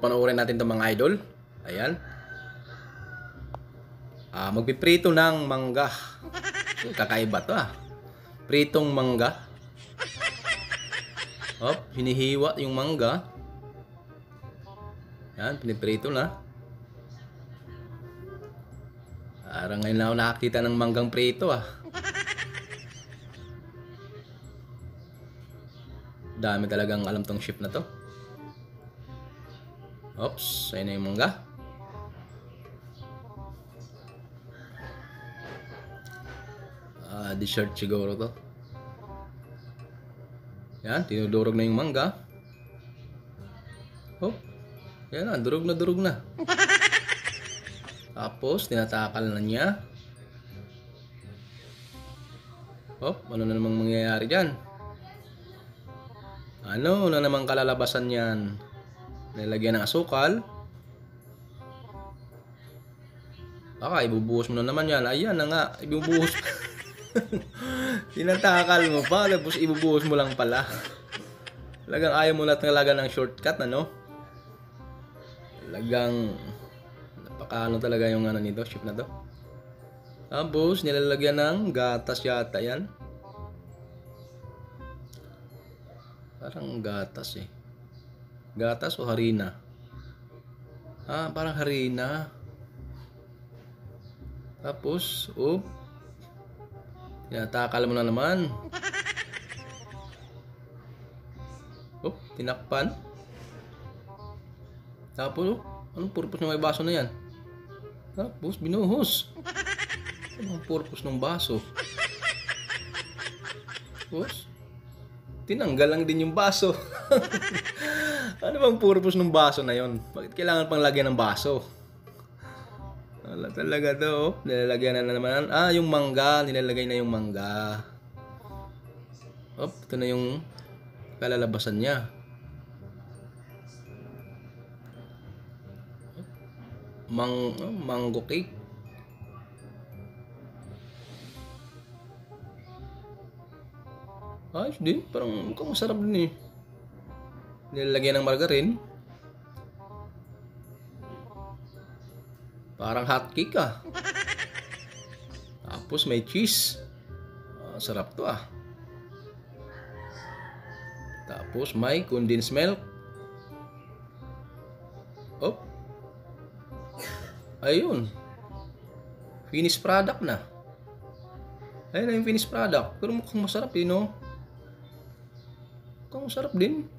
Panoorin natin itong mga idol. Ayan. Magpiprito ng mangga. So, kakaiba to Pritong mangga. Hinihiwa yung mangga. Yan, piniprito na. Parang ngayon na ako nakakita ng manggang prito Dami talagang alam tong chef na to. Oops, ayun na yung mangga. Dessert siguro to. Yan, tinudurog na yung mangga. Yan na, durog na. Tapos, tinatakal na niya. Ano na namang mangyayari dyan? Ano na namang kalalabasan yan? Nilagyan ng asukal. Baka ibubuhos mo na naman yan. Ayan na nga, ibubuhos. Tinatakal mo pa, tapos ibubuhos mo lang pala. Talagang ayaw mo na talaga ng shortcut, ano? Talagang napakaano talaga yung nito, chef na to. Tapos nilalagyan ng gatas yata yan. Parang gatas Gatas o harina? Parang harina. Tapos, tinatakal mo na naman. Tinakpan. Tapos, anong purpose ng may baso na yan? Tapos, binuhos. Anong purpose ng baso? Tapos, tinanggal lang din yung baso. Ano bang purpose ng baso na yon? Bakit kailangan pang lagyan ng baso? Wala talaga to. Nilalagyan na naman. Yung mangga. Nilalagay na yung mangga. Ito na yung kalalabasan niya. Mango cake. Ayos din. Parang mukhang masarap din Nilalagyan ng margarine. Parang hot cake Tapos may cheese. Sarap to Tapos may condensed milk. Ayun. Finished product na. Ayun na yung finished product. Pero mukhang masarap Mukhang masarap din.